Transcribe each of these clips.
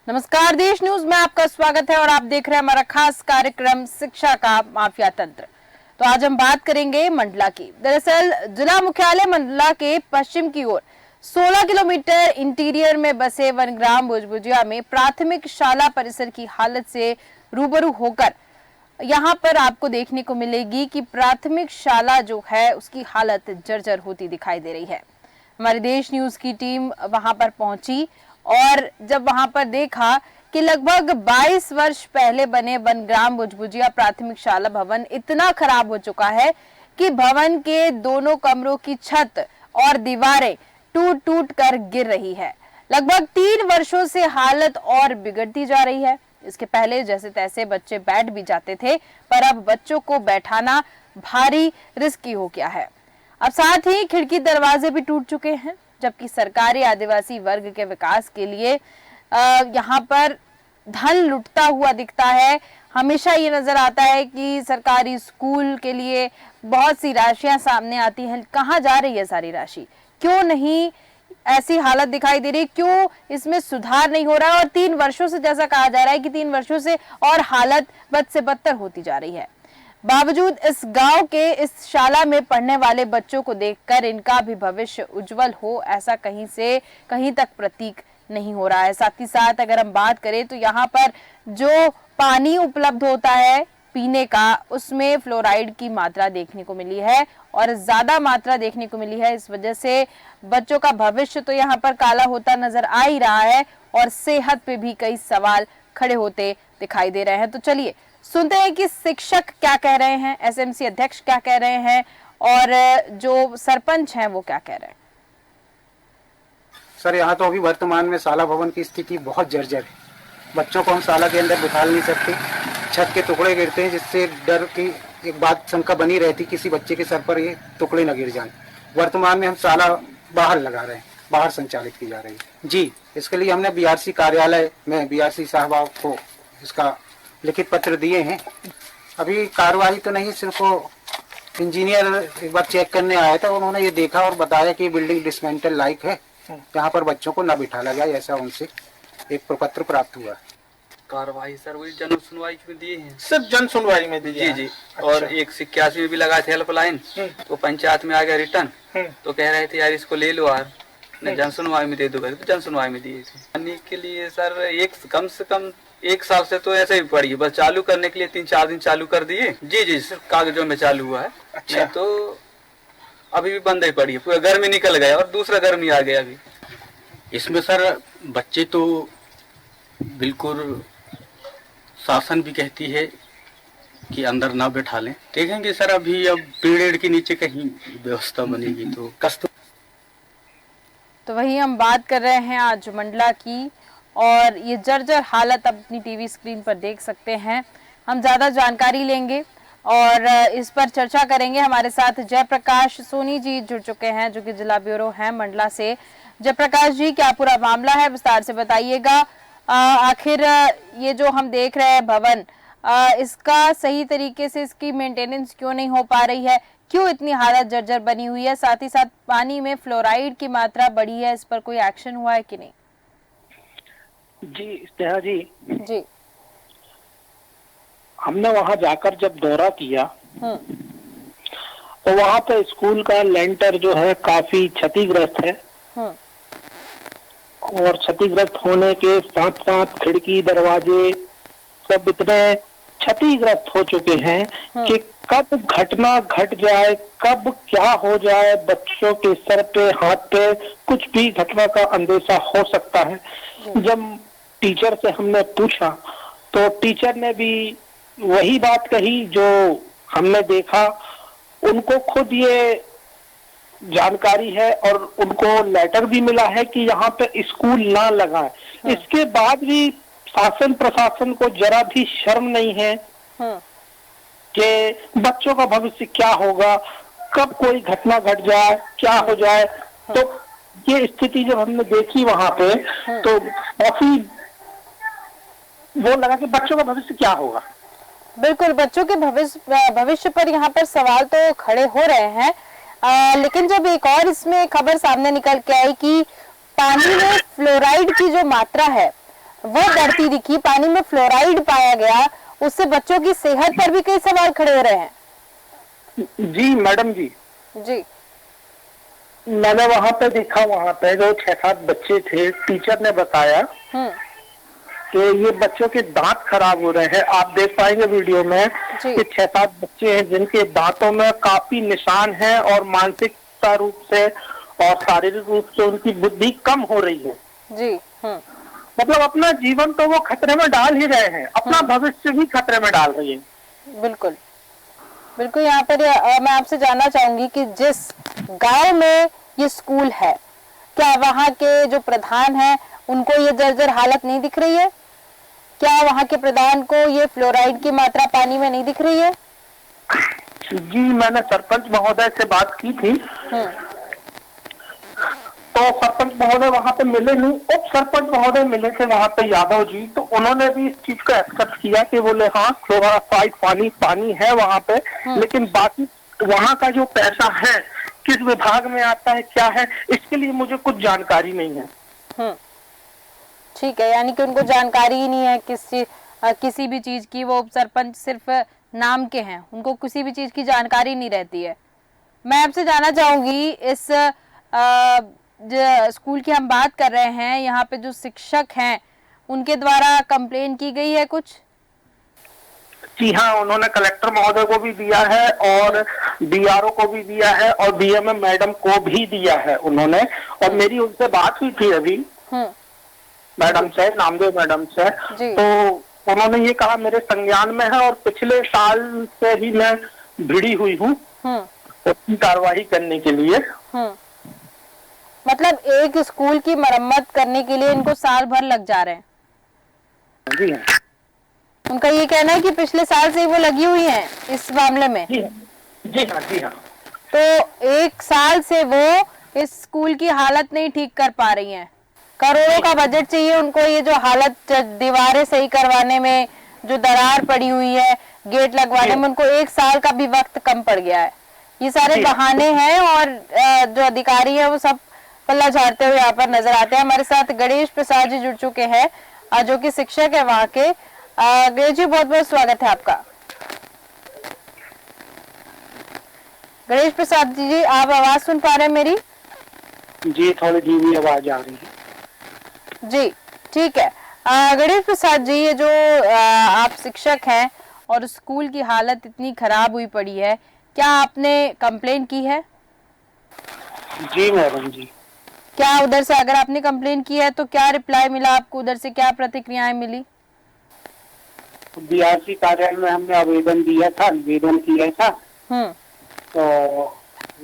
नमस्कार, देश न्यूज में आपका स्वागत है और आप देख रहे हैं हमारा खास कार्यक्रम शिक्षा का माफिया तंत्र। तो आज हम बात करेंगे मंडला की। दरअसल जिला मुख्यालय मंडला के पश्चिम की ओर 16 किलोमीटर इंटीरियर में बसे वनग्राम भुजभुजिया में प्राथमिक शाला परिसर की हालत से रूबरू होकर यहाँ पर आपको देखने को मिलेगी कि प्राथमिक शाला जो है उसकी हालत जर्जर होती दिखाई दे रही है। हमारी देश न्यूज की टीम वहां पर पहुंची और जब वहां पर देखा कि लगभग 22 वर्ष पहले बने वनग्राम भुजभुजिया प्राथमिक शाला भवन इतना खराब हो चुका है कि भवन के दोनों कमरों की छत और दीवारें टूट टूट कर गिर रही है। लगभग 3 वर्षों से हालत और बिगड़ती जा रही है। इसके पहले जैसे तैसे बच्चे बैठ भी जाते थे, पर अब बच्चों को बैठाना भारी रिस्की हो गया है। अब साथ ही खिड़की दरवाजे भी टूट चुके हैं, जबकि सरकारी आदिवासी वर्ग के विकास के लिए यहाँ पर धन लुटता हुआ दिखता है। हमेशा ये नजर आता है कि सरकारी स्कूल के लिए बहुत सी राशियां सामने आती हैं। कहाँ जा रही है सारी राशि? क्यों नहीं ऐसी हालत दिखाई दे रही? क्यों इसमें सुधार नहीं हो रहा है? और 3 वर्षों से जैसा कहा जा रहा है कि 3 वर्षों से और हालत बद से बदतर होती जा रही है। बावजूद इस गांव के इस शाला में पढ़ने वाले बच्चों को देखकर इनका भी भविष्य उज्जवल हो, ऐसा कहीं से कहीं तक प्रतीक नहीं हो रहा है। साथ ही साथ अगर हम बात करें तो यहाँ पर जो पानी उपलब्ध होता है पीने का, उसमें फ्लोराइड की मात्रा देखने को मिली है और ज्यादा मात्रा देखने को मिली है। इस वजह से बच्चों का भविष्य तो यहाँ पर काला होता नजर आ ही रहा है और सेहत पे भी कई सवाल खड़े होते दिखाई दे रहे हैं। तो चलिए सुनते हैं कि शिक्षक क्या कह रहे हैं, एसएमसी अध्यक्ष क्या कह रहे हैं और जो सरपंच हैं वो क्या कह रहे हैं। सर, यहाँ तो अभी वर्तमान में शाला भवन की स्थिति बहुत जर्जर है। बच्चों को हम शाला के अंदर बिठा नहीं सकते, छत के टुकड़े गिरते हैं, जिससे डर की एक बात शंका बनी रहती किसी बच्चे के सर पर ये टुकड़े न गिर जाएं। वर्तमान में हम शाला बाहर लगा रहे हैं, बाहर संचालित की जा रही है जी। इसके लिए हमने बीआरसी कार्यालय में बीआरसी साहब को इसका लिखित पत्र दिए हैं। अभी कार्रवाई तो नहीं, सिर्फ इंजीनियर एक बार चेक करने आया था, उन्होंने ये देखा और बताया कि बिल्डिंग डिसमेंटल लायक है, यहाँ पर बच्चों को न बिठाया जाए, ऐसा उनसे एक प्रपत्र प्राप्त हुआ। कार्रवाई सर वही जन सुनवाई में दिए हैं, सिर्फ जन सुनवाई में दिए जी। और अच्छा। 181 में भी लगाए थे हेल्पलाइन, तो पंचायत में आ गया रिटर्न, तो कह रहे थे यार इसको ले लो यार, जन सुनवाई में दे दो, तो जन सुनवाई में दिए थे। पानी के लिए सर कम से कम 1 साल से तो ऐसे ही पड़ी है, बस चालू करने के लिए 3-4 दिन चालू कर दिए जी, सिर्फ कागजों में चालू हुआ है। अच्छा। तो अभी भी बंद ही पड़ी है, पूरा गर्मी निकल गया और दूसरा गर्मी आ गया अभी इसमें। सर बच्चे तो बिल्कुल शासन भी कहती है कि अंदर ना बैठा लें, देखेंगे सर अभी अब पेड़ के नीचे कहीं व्यवस्था बनेगी तो कष्ट। तो वही हम बात कर रहे हैं आज मंडला की और ये जर्जर हालत अपनी टीवी स्क्रीन पर देख सकते हैं। हम ज्यादा जानकारी लेंगे और इस पर चर्चा करेंगे। हमारे साथ जयप्रकाश सोनी जी जुड़ चुके हैं जो कि जिला ब्यूरो हैं मंडला से। जयप्रकाश जी, क्या पूरा मामला है, विस्तार से बताइएगा। आखिर ये जो हम देख रहे हैं भवन, इसका सही तरीके से इसकी मेंटेनेंस क्यों नहीं हो पा रही है? क्यों इतनी हालत जर्जर बनी हुई है? साथ ही साथ पानी में फ्लोराइड की मात्रा बढ़ी है, इस पर कोई एक्शन हुआ है कि नहीं? जी स्नेहा जी, हमने वहां जाकर जब दौरा किया तो वहां पे स्कूल का लेंटर जो है काफी क्षतिग्रस्त है और क्षतिग्रस्त होने के साथ साथ खिड़की दरवाजे सब इतने क्षतिग्रस्त हो चुके हैं कि कब घटना घट जाए, कब क्या हो जाए, बच्चों के सर पे हाथ पे कुछ भी घटना का अंदेशा हो सकता है। जब टीचर से हमने पूछा तो टीचर ने भी वही बात कही जो हमने देखा। उनको खुद ये जानकारी है और उनको लेटर भी मिला है कि यहाँ पे स्कूल ना लगाए। इसके बाद भी शासन प्रशासन को जरा भी शर्म नहीं है कि बच्चों का भविष्य क्या होगा, कब कोई घटना घट जाए, क्या हो जाए। तो ये स्थिति जब हमने देखी वहां पे तो काफी वो लगा कि बच्चों का भविष्य क्या होगा। बिल्कुल, बच्चों के भविष्य पर यहाँ पर सवाल तो खड़े हो रहे हैं। लेकिन जब एक और इसमें खबर सामने निकल के आई कि पानी में फ्लोराइड की जो मात्रा है वो बढ़ती दिखी, पानी में फ्लोराइड पाया गया, उससे बच्चों की सेहत पर भी कई सवाल खड़े हो रहे हैं। जी मैडम जी, जी मैंने वहाँ पे देखा, वहाँ पे जो 6-7 बच्चे थे, टीचर ने बताया कि ये बच्चों के दांत खराब हो रहे हैं। आप देख पाएंगे वीडियो में जी। कि 6-7 बच्चे हैं जिनके दांतों में काफी निशान हैं और मानसिकता रूप से और शारीरिक रूप से उनकी बुद्धि कम हो रही है। जी। मतलब अपना जीवन तो वो खतरे में डाल ही रहे हैं, अपना भविष्य भी खतरे में डाल रही है। बिल्कुल बिल्कुल। यहाँ पर मैं आपसे जानना चाहूंगी कि जिस गांव में ये स्कूल है, क्या वहाँ के जो प्रधान हैं उनको ये जर्जर हालत नहीं दिख रही है? क्या वहाँ के प्रधान को ये फ्लोराइड की मात्रा पानी में नहीं दिख रही है? जी, मैंने सरपंच महोदय से बात की थी, तो सरपंच महोदय वहाँ पे मिले नहीं, उप सरपंच महोदय मिले थे वहाँ पे, यादव जी। तो उन्होंने भी इस चीज को एक्सेप्ट किया कि बोले हाँ क्लोराइड पानी है वहाँ पे, लेकिन बाकी वहाँ का जो पैसा है किस विभाग में आता है, क्या है, इसके लिए मुझे कुछ जानकारी नहीं है। ठीक है, यानी कि उनको जानकारी ही नहीं है किसी भी चीज की। वो उप सरपंच सिर्फ नाम के हैं, उनको किसी भी चीज की जानकारी नहीं रहती है। मैं आपसे जानना चाहूंगी, इस जो स्कूल की हम बात कर रहे हैं, यहाँ पे जो शिक्षक हैं उनके द्वारा कंप्लेन की गई है कुछ? जी हाँ, उन्होंने कलेक्टर महोदय को भी दिया है और डीआरओ को भी दिया है और बीएमएम मैडम को भी दिया है उन्होंने। और मेरी उनसे बात हुई थी अभी मैडम से, नामदेव मैडम से, तो उन्होंने ये कहा मेरे संज्ञान में है और पिछले साल से ही मैं भिड़ी हुई हूँ उसकी कार्रवाई करने के लिए। मतलब एक स्कूल की मरम्मत करने के लिए इनको साल भर लग जा रहे हैं? जी हाँ। उनका ये कहना है कि पिछले साल से वो लगी हुई हैं इस मामले में। जी हाँ, जी हाँ। तो एक साल से वो इस स्कूल की हालत नहीं ठीक कर पा रही हैं। करोड़ों का बजट चाहिए उनको, ये जो हालत, दीवारें सही करवाने में जो दरार पड़ी हुई है, गेट लगवाने में उनको एक साल का भी वक्त कम पड़ गया है। ये सारे बहाने हैं और जो अधिकारी है वो सब पल्ला झाड़ते हुए यहाँ पर नजर आते हैं। हमारे साथ गणेश प्रसाद जी जुड़ चुके हैं, जो कि शिक्षक है वहाँ के। गणेश जी, बहुत बहुत स्वागत है आपका। गणेश प्रसाद जी, आप आवाज सुन पा रहे हैं मेरी? जी, थोड़ी धीमी आवाज आ रही है। जी ठीक है। गणेश प्रसाद जी, ये जो आप शिक्षक हैं और स्कूल की हालत इतनी खराब हुई पड़ी है, क्या आपने कंप्लेन की है? जी मैडम जी। क्या उधर से, अगर आपने कंप्लेन की है तो क्या रिप्लाई मिला आपको, उधर से क्या प्रतिक्रियाएं मिली? बीआरसी कार्यालय में हमने आवेदन दिया था, निवेदन किया था, तो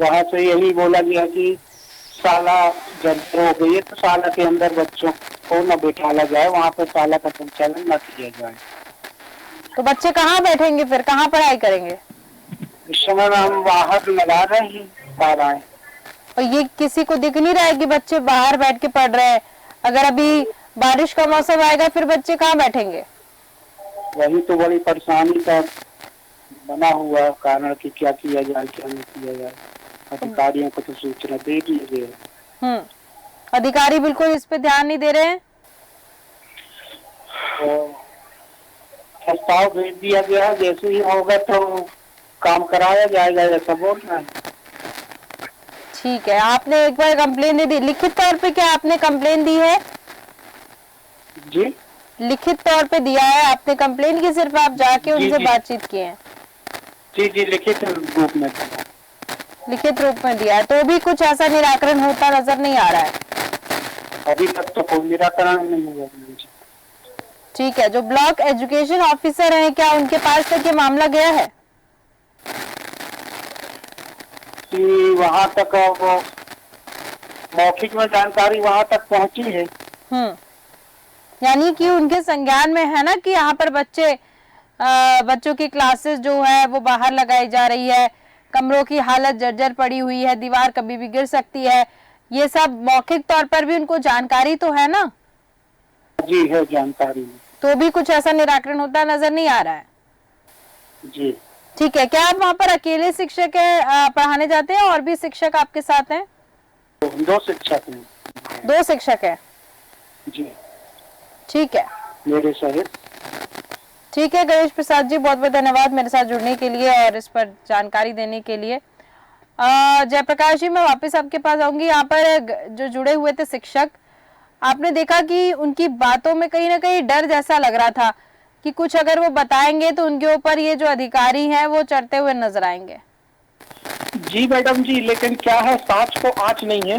वहाँ से यही बोला गया कि शाला जब हो गई है तो शाला के अंदर बच्चों को न बैठाला जाए, वहाँ पर शाला का संचालन न किया जाए। तो बच्चे कहाँ बैठेंगे फिर, कहाँ पढ़ाई करेंगे? इस समय में हम बाहर लगा रहे हैं पाराएं। और ये किसी को दिख नहीं रहा है कि बच्चे बाहर बैठ के पढ़ रहे हैं? अगर अभी बारिश का मौसम आएगा फिर बच्चे कहाँ बैठेंगे? वही तो बड़ी परेशानी का बना हुआ कारण कि क्या किया जाए क्या नहीं किया जाए। अधिकारियों को तो सूचना दे दी गई। अधिकारी बिल्कुल इस पे ध्यान नहीं दे रहे हैं। प्रस्ताव भेज दिया गया है, जैसे ही होगा तो काम कराया जाएगा, ऐसा बोल रहे हैं। ठीक है, आपने एक बार कंप्लेन दे दी, लिखित तौर पे क्या आपने कंप्लेन दी है? जी, लिखित तौर पे दिया है आपने कंप्लेन की, सिर्फ आप जाके उनसे बातचीत किए हैं? जी, लिखित रूप में। लिखित रूप में दिया है, तो भी कुछ ऐसा निराकरण होता नजर नहीं आ रहा है? अभी तक तो कोई निराकरण नहीं हुआ। ठीक है, जो ब्लॉक एजुकेशन ऑफिसर हैं, क्या उनके पास तक ये मामला गया है? वहाँ तक वो मौखिक में जानकारी वहाँ तक पहुँची है। यानी कि उनके संज्ञान में है ना कि यहाँ पर बच्चों की क्लासेस जो है वो बाहर लगाई जा रही है, कमरों की हालत जर्जर पड़ी हुई है, दीवार कभी भी गिर सकती है, ये सब मौखिक तौर पर भी उनको जानकारी तो है ना? जी है जानकारी, तो भी कुछ ऐसा निराकरण होता नजर नहीं आ रहा है। जी ठीक है, क्या आप वहाँ पर अकेले शिक्षक है पढ़ाने जाते हैं और भी शिक्षक आपके साथ हैं? 2 शिक्षक हैं। 2 शिक्षक है। जी ठीक है, मेरे सहित। ठीक है गणेश प्रसाद जी, बहुत बहुत धन्यवाद मेरे साथ जुड़ने के लिए और इस पर जानकारी देने के लिए। जयप्रकाश जी, मैं वापस आपके पास आऊंगी। यहाँ पर जो जुड़े हुए थे शिक्षक, आपने देखा कि उनकी बातों में कहीं ना कहीं डर जैसा लग रहा था कि कुछ अगर वो बताएंगे तो उनके ऊपर ये जो अधिकारी हैं वो चढ़ते हुए नजर आएंगे। जी मैडम जी, लेकिन क्या है, सांच को आँच नहीं है।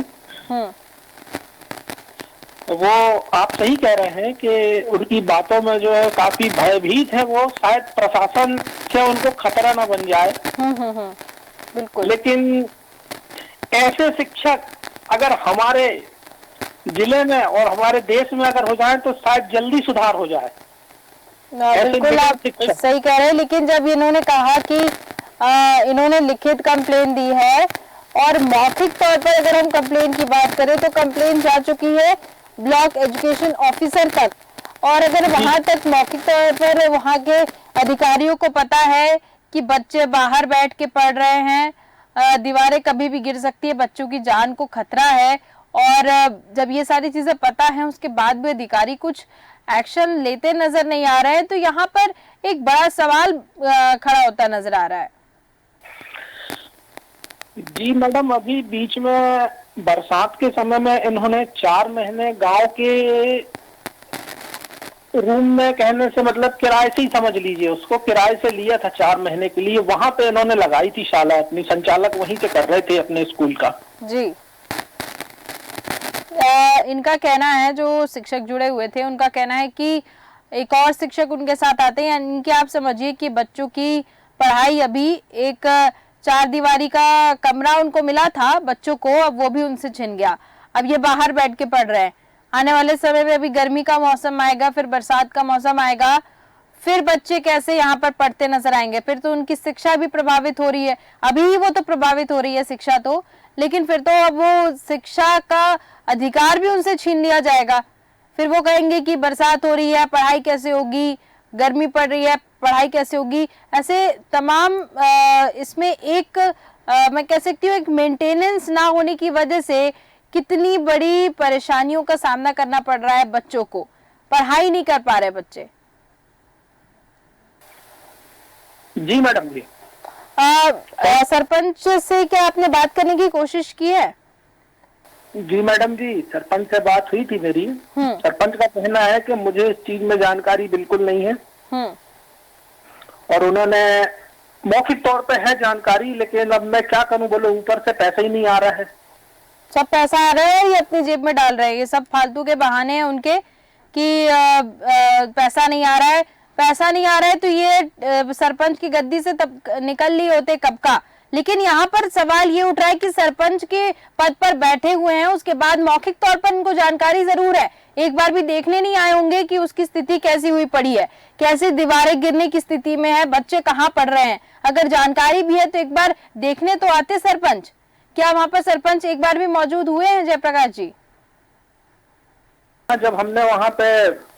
वो आप सही कह रहे हैं कि उनकी बातों में जो है काफी भयभीत है वो, शायद प्रशासन से उनको खतरा ना बन जाए। बिल्कुल। लेकिन ऐसे शिक्षक अगर हमारे जिले में और हमारे देश में अगर हो जाए तो शायद जल्दी सुधार हो जाए। बिल्कुल आप सही कह रहे हैं, लेकिन जब इन्होंने कहा कि इन्होंने लिखित कंप्लेन दी है और मौखिक तौर पर अगर हम कंप्लेन की बात करें तो कंप्लेन जा चुकी है ब्लॉक एजुकेशन ऑफिसर तक, और अगर वहां तक मौखिक तौर पर वहां के अधिकारियों को पता है कि बच्चे बाहर बैठ के पढ़ रहे हैं, दीवारें कभी भी गिर सकती है, बच्चों की जान को खतरा है, और जब ये सारी चीजें पता है उसके बाद भी अधिकारी कुछ एक्शन लेते नजर नहीं आ रहे हैं, तो यहाँ पर एक बड़ा सवाल खड़ा होता नजर आ रहा है। जी मैडम, अभी बीच में बरसात के समय में इन्होंने 4 महीने गांव के रूम में, कहने से मतलब किराए से ही समझ लीजिए, उसको किराए से लिया था 4 महीने के लिए। वहां पे इन्होंने लगाई थी शाला, अपनी संचालक वहीं से कर रहे थे अपने स्कूल का। जी, इनका कहना है, जो शिक्षक जुड़े हुए थे उनका कहना है कि एक और शिक्षक उनके साथ आते हैं। इनके आप समझिए कि बच्चों की पढ़ाई, अभी एक 4 दीवारी का कमरा उनको मिला था बच्चों को, अब वो भी उनसे छिन गया। अब ये बाहर बैठ के पढ़ रहे हैं। आने वाले समय में अभी गर्मी का मौसम आएगा, फिर बरसात का मौसम आएगा, फिर बच्चे कैसे यहाँ पर पढ़ते नजर आएंगे, फिर तो उनकी शिक्षा भी प्रभावित हो रही है। अभी वो तो प्रभावित हो रही है शिक्षा तो, लेकिन फिर तो अब वो शिक्षा का अधिकार भी उनसे छीन लिया जाएगा। फिर वो कहेंगे कि बरसात हो रही है, पढ़ाई कैसे होगी, गर्मी पड़ रही है, पढ़ाई कैसे होगी। ऐसे तमाम इसमें एक मैं कह सकती हूँ एक मेंटेनेंस ना होने की वजह से कितनी बड़ी परेशानियों का सामना करना पड़ रहा है बच्चों को, पढ़ाई नहीं कर पा रहे बच्चे। जी मैडम जी। सरपंच से क्या आपने बात करने की कोशिश की है? जी मैडम जी, सरपंच से बात हुई थी मेरी। सरपंच का कहना है कि मुझे इस चीज में जानकारी बिल्कुल नहीं है, और उन्होंने मौखिक तौर पे है जानकारी, लेकिन अब मैं क्या करूं, बोलो ऊपर से पैसा ही नहीं आ रहा है। सब पैसा आ रहा है, ये अपनी जेब में डाल रहे हैं, ये सब फालतू के बहाने हैं उनके कि पैसा नहीं आ रहा है। पैसा नहीं आ रहा है तो ये सरपंच की गद्दी से तब निकल लिए होते कब का। लेकिन यहाँ पर सवाल ये उठ रहा है कि सरपंच के पद पर बैठे हुए हैं, उसके बाद मौखिक तौर पर उनको जानकारी जरूर है, एक बार भी देखने नहीं आए होंगे कि उसकी स्थिति कैसी हुई पड़ी है, कैसे दीवारें गिरने की स्थिति में है, बच्चे कहाँ पढ़ रहे हैं। अगर जानकारी भी है तो एक बार देखने तो आते सरपंच। क्या वहां पर सरपंच एक बार भी मौजूद हुए हैं जयप्रकाश जी? जब हमने वहां पे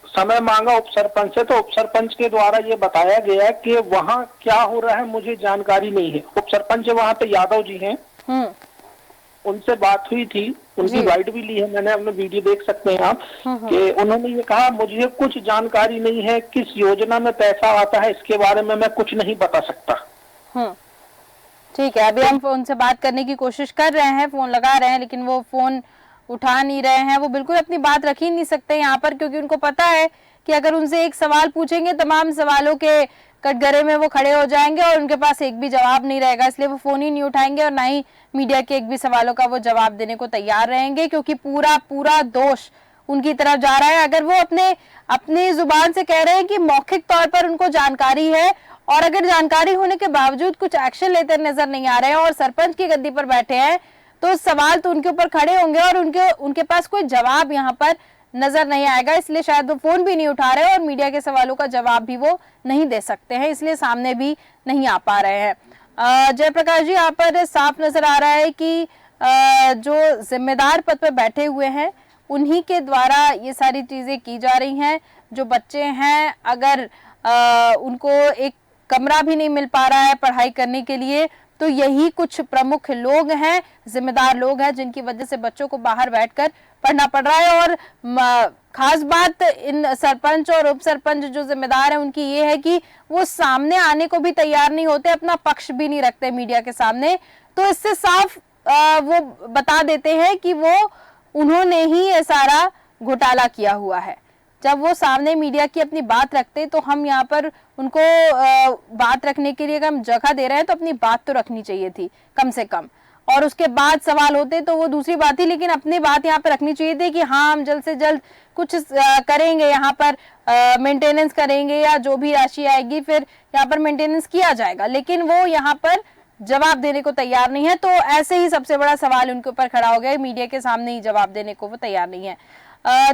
समय मांगा उप सरपंच से, तो उप सरपंच के द्वारा ये बताया गया कि वहाँ क्या हो रहा है मुझे जानकारी नहीं है। उप सरपंच वहाँ पे यादव जी हैं, उनसे बात हुई थी, उनकी बाइट भी ली है मैंने, अपने वीडियो देख सकते हैं आप, कि उन्होंने ये कहा मुझे कुछ जानकारी नहीं है, किस योजना में पैसा आता है इसके बारे में मैं कुछ नहीं बता सकता। ठीक है, अभी हम उनसे बात करने की कोशिश कर रहे हैं, फोन लगा रहे हैं, लेकिन वो फोन उठा नहीं रहे हैं। वो बिल्कुल अपनी बात रख ही नहीं सकते यहाँ पर, क्योंकि उनको पता है कि अगर उनसे एक सवाल पूछेंगे तमाम सवालों के कटघरे में वो खड़े हो जाएंगे और उनके पास एक भी जवाब नहीं रहेगा, इसलिए वो फोन ही नहीं उठाएंगे और ना ही मीडिया के एक भी सवालों का वो जवाब देने को तैयार रहेंगे, क्योंकि पूरा दोष उनकी तरफ जा रहा है। अगर वो अपनी जुबान से कह रहे हैं कि मौखिक तौर पर उनको जानकारी है, और अगर जानकारी होने के बावजूद कुछ एक्शन लेते नजर नहीं आ रहे हैं और सरपंच की गद्दी पर बैठे हैं, तो सवाल तो उनके ऊपर खड़े होंगे और उनके पास कोई जवाब यहाँ पर नजर नहीं आएगा। इसलिए शायद वो फोन भी नहीं उठा रहे और मीडिया के सवालों का जवाब भी वो नहीं दे सकते हैं, इसलिए सामने भी नहीं आ पा रहे हैं। जयप्रकाश जी, यहाँ पर साफ नजर आ रहा है कि जो जिम्मेदार पद पर बैठे हुए हैं उन्हीं के द्वारा ये सारी चीजें की जा रही हैं। जो बच्चे हैं, अगर उनको एक कमरा भी नहीं मिल पा रहा है पढ़ाई करने के लिए, तो यही कुछ प्रमुख लोग हैं, जिम्मेदार लोग हैं, जिनकी वजह से बच्चों को बाहर बैठकर पढ़ना पड़ रहा है। और खास बात इन सरपंच और उप सरपंच जो जिम्मेदार हैं उनकी ये है कि वो सामने आने को भी तैयार नहीं होते, अपना पक्ष भी नहीं रखते मीडिया के सामने। तो इससे साफ वो बता देते हैं कि वो उन्होंने ही ये सारा घोटाला किया हुआ है। जब वो सामने मीडिया की अपनी बात रखते तो हम यहाँ पर उनको बात रखने के लिए हम जगह दे रहे हैं तो अपनी बात तो रखनी चाहिए थी कम से कम, और उसके बाद सवाल होते तो वो दूसरी बात थी, लेकिन अपनी बात यहाँ पर रखनी चाहिए थी कि हाँ हम जल्द से जल्द कुछ करेंगे, यहाँ पर मेंटेनेंस करेंगे या जो भी राशि आएगी फिर यहाँ पर मेंटेनेंस किया जाएगा। लेकिन वो यहाँ पर जवाब देने को तैयार नहीं है। तो ऐसे ही सबसे बड़ा सवाल उनके ऊपर खड़ा हो गया, मीडिया के सामने ही जवाब देने को वो तैयार नहीं है।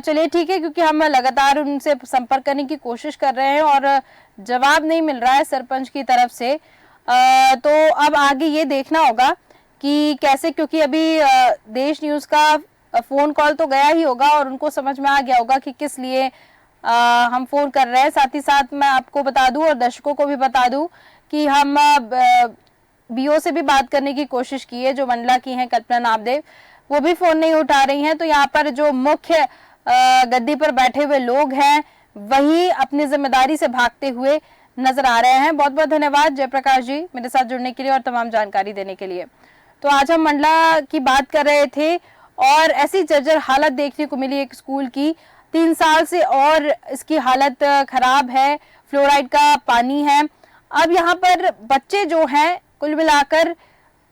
चलिए ठीक है, क्योंकि हम लगातार उनसे संपर्क करने की कोशिश कर रहे हैं और जवाब नहीं मिल रहा है सरपंच की तरफ से। तो अब आगे ये देखना होगा कि कैसे, क्योंकि अभी देश न्यूज का फोन कॉल तो गया ही होगा और उनको समझ में आ गया होगा कि किस लिए हम फोन कर रहे हैं। साथ ही साथ मैं आपको बता दूं और दर्शकों को भी बता दूं कि हम बीओ से भी बात करने की कोशिश की है, जो मंडला की हैं कल्पना नामदेव, वो भी फोन नहीं उठा रही हैं। तो यहाँ पर जो मुख्य गद्दी पर बैठे हुए लोग हैं वही अपनी जिम्मेदारी से भागते हुए नजर आ रहे हैं। बहुत बहुत धन्यवाद जयप्रकाश जी मेरे साथ जुड़ने के लिए और तमाम जानकारी देने के लिए। तो आज हम मंडला की बात कर रहे थे और ऐसी जर्जर हालत देखने को मिली एक स्कूल की, 3 साल से और इसकी हालत खराब है, फ्लोराइड का पानी है। अब यहाँ पर बच्चे जो हैं कुल मिलाकर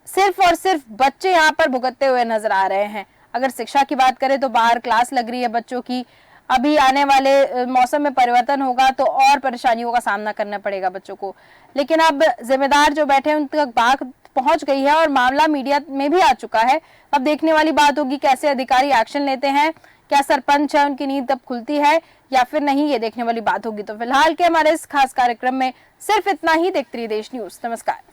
सिर्फ और सिर्फ बच्चे यहाँ पर भुगतते हुए नजर आ रहे हैं। अगर शिक्षा की बात करें तो बाहर क्लास लग रही है बच्चों की, अभी आने वाले मौसम में परिवर्तन होगा तो और परेशानियों का सामना करना पड़ेगा बच्चों को। लेकिन अब जिम्मेदार जो बैठे हैं उन तक बात पहुंच गई है और मामला मीडिया में भी आ चुका है। अब देखने वाली बात होगी कैसे अधिकारी एक्शन लेते हैं, क्या सरपंच है उनकी नींद तब खुलती है या फिर नहीं, ये देखने वाली बात होगी। तो फिलहाल के हमारे इस खास कार्यक्रम में सिर्फ इतना ही। देखते रहिए देश न्यूज। नमस्कार।